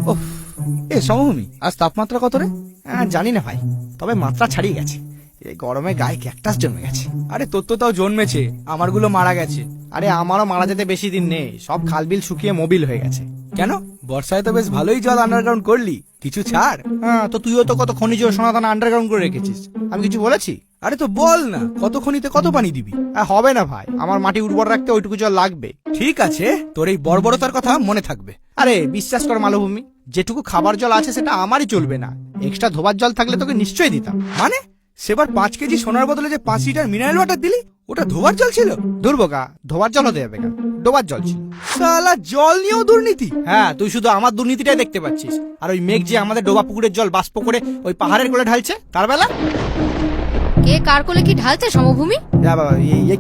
ওহ, এ সমভূমি, আজ তাপমাত্রা কত রে? জানি না ভাই, তবে মাত্রা ছাড়িয়ে গেছে। এই গরমে গায়ে ক্যাকটাস জন্মে গেছে। আরে তোর তো তাও জন্মেছে, আমারগুলো মারা গেছে। আরে আমারও মারা যেতে বেশি দিন নেই, সব খালবিল শুকিয়ে মোবিল হয়ে গেছে। কেন, বর্ষায় তো বেশ ভালোই জল আন্ডারগ্রাউন্ড করলি, কিছু ছাড়। হ্যাঁ, তো তুইও তো কত খনিজ সোনাদানা আন্ডারগ্রাউন্ড করে রেখেছিস, আমি কিছু বলেছি? আরে তো বল না, কত খনিতে কত পানি দিবি? হবে না ভাই, আমার মাটি উর্বর রাখতে ওইটুকু জল লাগবে। ঠিক আছে, তোর এই বর্বরতার কথা মনে থাকবে। আরে বিশ্বাস কর মালভূমি, যেটুকু খাবার জল আছে সেটা আমারই চলবে না, এক্সট্রা ধোবার জল থাকলে তোকে নিশ্চয়ই দিতাম। মানে সেবার 5 কেজি সোনার বদলে যে 5 লিটার মিনারেল ওয়াটার দিলি, ওটা ধোবার জল ছিল? দুর্বোকা, ধোবার জল হতে যাবে কেন, ডোবার জল ছিল। শালা জল নিয়েও দুর্নীতি? হ্যাঁ, তুই শুধু আমার দুর্নীতিটাই দেখতে পাচ্ছিস, আর ওই মেঘ যে আমাদের ডোবা পুকুরের জল বাষ্প করে ওই পাহাড়ের কোলে ঢালছে, তার বেলা কে কার কোলে কি ঢালছে সমভূমি?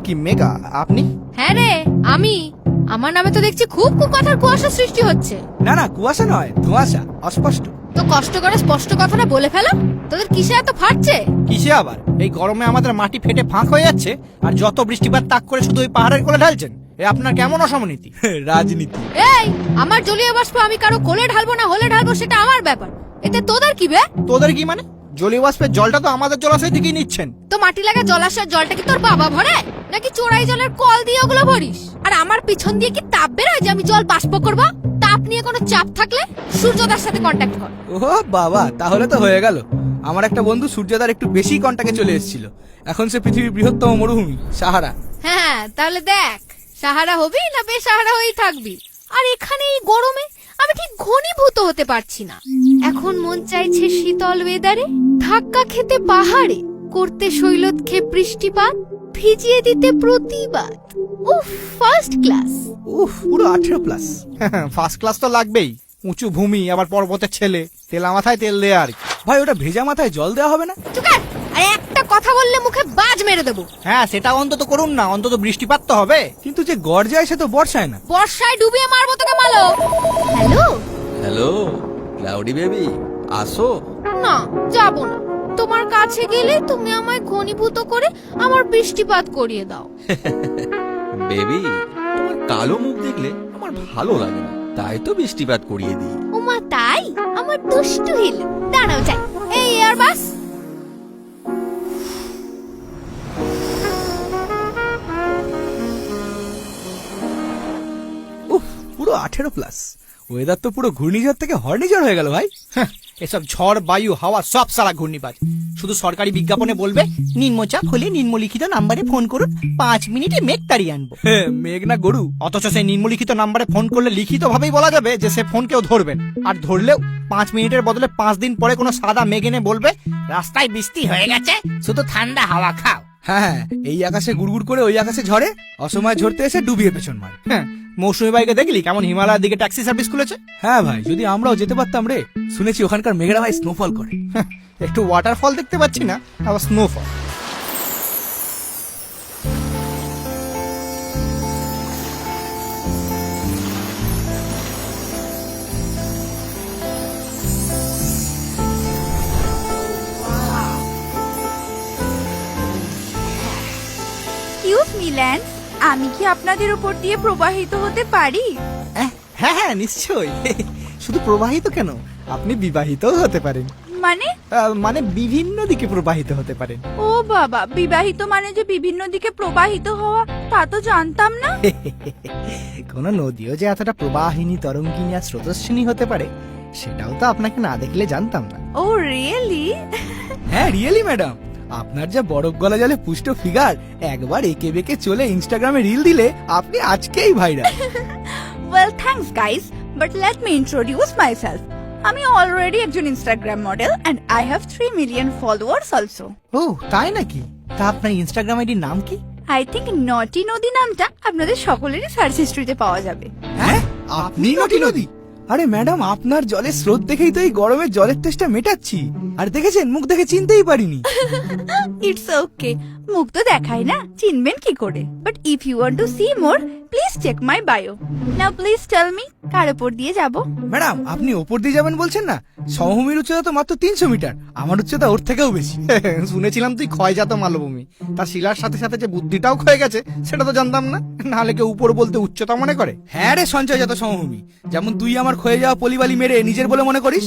কি মেঘা আপনি? হ্যাঁ রে, আমি। আমার নামে তো দেখছি খুব কুকথার কুয়াশা সৃষ্টি হচ্ছে। না না, কুয়াশা নয়, ধোঁয়াশা, অস্পষ্ট। তো কষ্ট করে স্পষ্ট কথাটা বলে ফেলো, তোদের কিসে এত ফাটছে? কিসে আবার? এই গরমে আমাদের মাটি ফেটে ফাঁক হয়ে যাচ্ছে, আর যত বৃষ্টিপাত তাক করে শুধু ওই পাহাড়ের কোলে ঢালছেন। এ আপনার কেমন অসমনীতি? রাজনীতি। এই, আমার জলীয় বাষ্প আমি কারো কোলে ঢালবো না হলে ঢালবো সেটা আমার ব্যাপার, এতে তোদের কি বে? তোদের কি মানে? জলীয় বাষ্পের জলটা তো আমাদের জলাশয় থেকেই নিচ্ছেন। তো মাটি লাগা জলাশয়ের জলটা কি তোর বাবা ভরে, নাকি চোরাই জলের কল দিয়ে ওগুলো ভরিস? আর আমার পিছন দিয়ে কি তাপ বেরোয় যে আমি জল বাষ্প করবো? তাপ নিয়ে কোনো চাপ থাকলে সূর্যদার সাথে কন্ট্যাক্ট কর। ও বাবা, তাহলে তো হয়ে গেল। আমার একটা বন্ধু সূর্যদার একটু বেশি কন্টাক্টে চলে এসেছিল, এখন সে পৃথিবীর বৃহত্তম মরুভূমি সাহারা। হ্যাঁ, তাহলে দেখ, সাহারা হবি না বেসাহারা হয়েই থাকবি। আর এখানে এই গরমে আমি ঠিক ঘনীভূত হতে পারছি না। এখন মন চাইছে শীতল ওয়েদারে ধাক্কা খেতে পাহাড়ে, করতে শৈলতক্ষেপ বৃষ্টিপাত, ভিজিয়ে দিতে প্রতিবাদ। উফ, ফার্স্ট ক্লাস। উফ, পুরো 18+। ফার্স্ট ক্লাস তো লাগবেই, উঁচু ভূমি, আবার পর্বতের ছেলে, তেলা মাথায় তেল দেয়া আর কি। ভাই, ওটা ভেজা মাথায় জল দেওয়া হবে না? চুপ কর, আর একটা কথা বললে মুখে বাজ মেরে দেবো। হ্যাঁ, সেটা অন্তত করুন না, অন্তত বৃষ্টিপাত তো হবে। কিন্তু যে গর্জায় সে তো বর্ষায় না। বর্ষায় ডুবিয়ে মারবো তোকে মালো। হ্যালো হ্যালো ক্লাউডি বেবি, আসো। না, যাব না। তোমার কাছে গেলে তুমি আমায় ঘনীভূত করে আমার বৃষ্টিপাত করিয়ে দাও। বেবি, তোমার কালো মুখ দেখলে আমার ভালো লাগে না, তাই তো বৃষ্টিপাত করিয়ে দিই। ওমা তাই? আমার দুষ্টু হিল, দাঁড়াও যাই। এই এয়ার বাস। উফ, পুরো 18+। ওয়েদার তো পুরো ঘূর্ণিঝড় থেকে হর্নিঝড় হয়ে গেল ভাই। এসব ঝড়, বায়ু, হাওয়া সব সারা ঘূর্ণিপাত। শুধু সরকারি বিজ্ঞাপনে বলবে নিম্নচাপ হলে নিম্নলিখিত নাম্বারে ফোন করুন, 5 মিনিটে মেঘ তাড়িয়ে আনবো। মেঘ না গরু। অথচ সেই নিম্নলিখিত নাম্বারে ফোন করলে লিখিত ভাবেই বলা যাবে যে সে ফোন কেউ ধরবেন, আর ধরলেও 5 মিনিটের বদলে 5 দিন পরে কোনো সাদা মেঘ এনে বলবে রাস্তায় বৃষ্টি হয়ে গেছে, শুধু ঠান্ডা হাওয়া খাও। হ্যাঁ, এই আকাশে গুড়গুড় করে ওই আকাশে ঝরে, অসময় ঝরতে এসে ডুবিয়ে পেছন মারে। মৌসুমী বাইকে দেখলি কেমন হিমালয়ের দিকে ট্যাক্সি সার্ভিস খুলেছে? হ্যাঁ ভাই, যদি আমরাও যেতে পারতাম রে। শুনেছি ওখানকার মেঘরা ভাই স্নোফল করে। একটু ওয়াটারফল দেখতে পাচ্ছি না, আবার স্নোফল। এক্সকিউজ মি ল্যান্স, আমি কি আপনাদের উপর দিয়ে প্রবাহিত হতে পারি? হ্যাঁ হ্যাঁ, নিশ্চয়ই। শুধু প্রবাহিত কেন, আপনি বিবাহিতও হতে পারেন। মানে বিভিন্ন দিকে প্রবাহিত হতে পারেন। ও বাবা, বিবাহিত মানে যে বিভিন্ন দিকে প্রবাহিত হওয়া, তা তো জানতাম না। কোন নদীও যে এতটা প্রবাহিনী, তরঙ্গিনী আর স্রোতস্বিনী হতে পারে, সেটাও তো আপনাকে না দেখলে জানতাম না। ও রিয়েলি? হ্যাঁ রিয়েলি ম্যাডাম, আপনার যা বরফ গলা জলে পুষ্ট ফিগার, একবার একে বেঁকে চলে ইনস্টাগ্রামে রিল দিলে আপনি আজকেই viral. Well thanks guys, but let me introduce myself. আমি অলরেডি একজন Instagram model and I have 3 million followers also. ও তাই নাকি? তা আপনার ইনস্টাগ্রাম আইডির নাম কি? আই থিংক নটি নদী নামটা আপনাদের সকলেরই সার্চ হিস্ট্রিতে পাওয়া যাবে। হ্যাঁ, আপনি নটি নদী? আরে ম্যাডাম, আপনার জলের স্রোত দেখেই তো এই গরমে জলের তেষ্টা মেটাচ্ছি। আর দেখেছেন, মুখ দেখে চিনতেই পারিনি। ইটস ওকে, মুখ তো দেখাই না, চিনবেন কি করে? But if you want to see more, please check my bio. Now please tell me, কার উপর দিয়ে যাব? ম্যাডাম আপনি ওপর দিয়ে যাবেন বলছেন না, সমভূমির উচ্চতা তো মাত্র 300 মিটার, আমার উচ্চতা ওর থেকেও বেশি। শুনেছিলাম তুই ক্ষয়জাত মালভূমি, তার শিলার সাথে সাথে যে বুদ্ধিটাও ক্ষয়ে গেছে সেটা তো জানতাম না। নাহলে কেউ উপর বলতে উচ্চতা মনে করে। হ্যাঁ রে সঞ্চয়জাত সমভূমি, যেমন তুই আমার ক্ষয়ে যাওয়া পলিবালি মেরে নিজের বলে মনে করিস।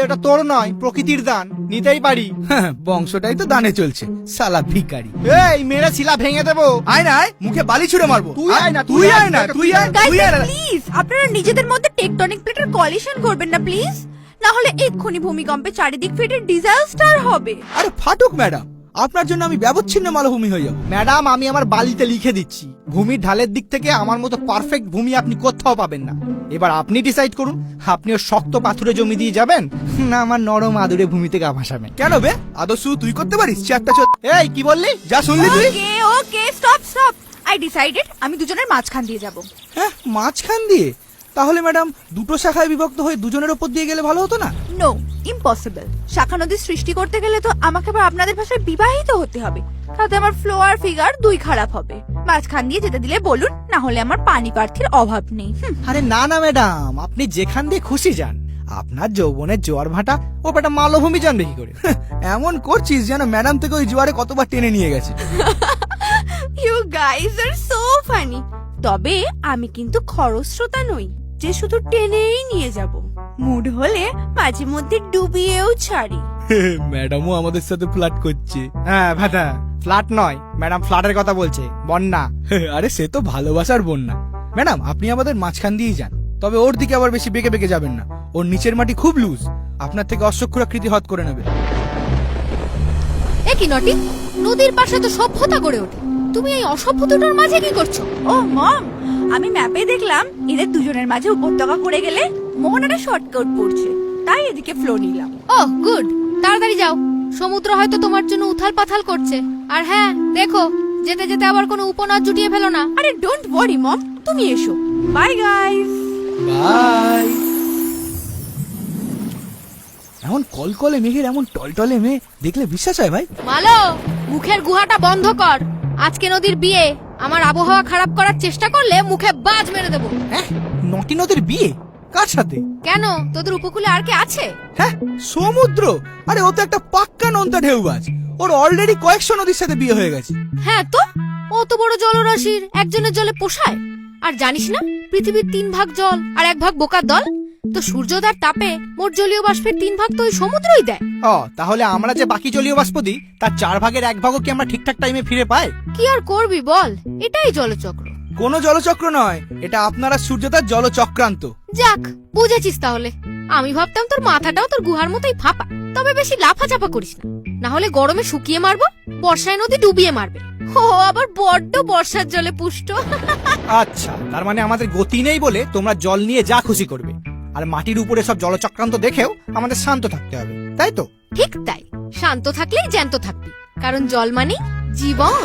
এটা তোর নয়, প্রকৃতির দান, নিতেই পারি। হ্যাঁ, বংশটাই তো দানে চলছে, সালা ভিখারি। এই মেরে শিলা ভেঙে দেবো। আয় না আয়, মুখে বালি ছুড়ে মারবো। তুই আয় না, তুই আয় না, তুই আয়, Guys, তুই আয় না। প্লিজ আপনারা নিজেদের মধ্যে টেকটনিক প্লেটের কলিশন করবেন না প্লিজ, না হলে এক্ষুনি ভূমিকম্পে চারিদিক ফেটে ডিজাস্টার হবে। আরে ফাটুক ম্যাডাম, আপনার জন্য আমি ব্যবচ্ছিন্ন মালভূমি হয়ে যাবো। ম্যাডাম আমি আমার বালিতে লিখে দিচ্ছি, ভূমির ঢালের দিক থেকে আমার মতো পারফেক্ট ভূমি আপনি কোথাও পাবেন না। এবার আপনি ডিসাইড করুন, আপনিও শক্ত পাথুরে জমি দিয়ে যাবেন, না আমার নরম আদুরে ভূমিতে গা ভাসাবেন। কেন বে, আদর্শ তুই করতে পারিস? চারটা চল। এই কি বললি? যা শুনলি তুই? ওকে ওকে, স্টপ স্টপ, আই ডিসাইডেড আমি দুজনের মাঝখান দিয়ে যাব। হ্যাঁ, মাঝখান দিয়ে? তাহলে ম্যাডাম দুটো শাখায় বিভক্ত হয়ে দুজনের ওপর দিয়ে গেলে ভালো হতো না? No, impossible. শাখা নদীর সৃষ্টি করতে গেলে তো আমাকে আবার আপনাদের ভাষায় বিবাহিত হতে হবে, তাতে আমার ফ্লো আর ফিগার দুই খারাপ হবে। মাঝখান দিয়ে যেতে দিলে বলুন, না হলে আমার পানি প্রার্থীর অভাব নেই। আরে না না ম্যাডাম, আপনি যেখান দিয়ে খুশি যান, আপনার যৌবনের জোয়ার ভাটা ও বেটা মালভূমি জানবে কি করে? এমন করছিস যেন ম্যাডাম থেকে ওই জোয়ারে কতবার টেনে নিয়ে গেছে। You guys are so funny. তবে আমি কিন্তু খরস্রোতা নই যে শুধু টেনেই নিয়ে যাব, মুড হলে মাঝে মধ্যে ডুবিয়েও ছাড়ি। ম্যাডামও আমাদের সাথে ফ্লার্ট করছে। হ্যাঁ ভাটা, ফ্ল্যাট নয় ম্যাডাম, ফ্ল্যাটের কথা বলছে, বন্যা। আরে সে তো ভালোবাসার বন্যা। ম্যাডাম আপনি আমাদের মাঝখান দিয়েই যান, তবে ওর দিকে আবার বেশি বেঁকে বেঁকে যাবেন না, ওর নিচের মাটি খুব লুজ, আপনার থেকে অশ্বক্ষুরাকৃতি হত করে নেবে। এ কি নটি, নদীর পাশে তো সভ্যতা গড়ে ওঠে, তুমি এই অসভ্যতাটার মাঝে কি করছো? ও মম, আমি ম্যাপে দেখলাম এদের দুজনের মাঝে উপত্যকা করে গেলে মোহনাটা শর্টকাট পড়ছে, তাই এদিকে ফ্লো নিলাম। ও গুড, তাড়াতাড়ি যাও, সমুদ্র হয়তো তোমার জন্য উথাল পাথাল করছে। আর হ্যাঁ দেখো, যেতে যেতে আবার কোনো উপনাদ জুটিয়ে ফেলো না। আরে ডোন্ট ওয়ারি মম, তুমি এসো। Bye guys. বাই। এমন কলকলে মেঘের এমন টলটলে মেয়ে দেখলে বিশ্বাস হয় ভাই? মালো, মুখের গুহাটা বন্ধ কর। আজকে নদীর বিয়ে, আমার আবহাওয়া খারাপ করার চেষ্টা করলে মুখে বাজ মেরে দেবো। হ্যাঁ, নটি নদীর বিয়ে কার সাথে? কেন, তোদের উপকূলে আর কে আছে? হ্যাঁ, সমুদ্র? আরে ও তো একটা পাক্কা নোনতা ঢেউবাজ, ওর অলরেডি কয়েকশো নদীর সাথে বিয়ে হয়ে গেছে। হ্যাঁ তো, অত বড় জলরাশির একজনের জলে পোষায়? আর জানিস না, পৃথিবীর 3 ভাগ জল আর 1 ভাগ বোকার দল, তো সূর্যোদয়ের তাপে মোট জলীয় বাষ্পের 3 ভাগ তো ওই সমুদ্রই দেয়। ও তাহলে আমরা যে বাকি জলীয় বাষ্প দিই তার 4 ভাগের 1 ভাগও কি আমরা ঠিকঠাক টাইমে ফিরে পাই? কি আর করবি বল, এটাই জলচক্র। কোনো জলচক্র নয়, এটা আপনারা সূর্যতার জলচক্রান্ত। যাক, বুঝেছিস তাহলে। আমি ভাবতাম তোর মাথাটাও তোর গুহার মতোই ফাঁপা। তবে বেশি লাফাচাপা করিস না, না হলে গরমে শুকিয়ে মারবো, বর্ষায় নদী ডুবিয়ে মারবে। ও আবার বড্ড বর্ষার জলে পুষ্ট। আচ্ছা, তার মানে আমাদের গতি নেই বলে তোমরা জল নিয়ে যা খুশি করবে, আর মাটির উপরে সব জলচক্রান্ত দেখেও আমাদের শান্ত থাকতে হবে, তাই তো? ঠিক তাই, শান্ত থাকলেই জ্যান্ত থাকবি, কারণ জল মানে জীবন।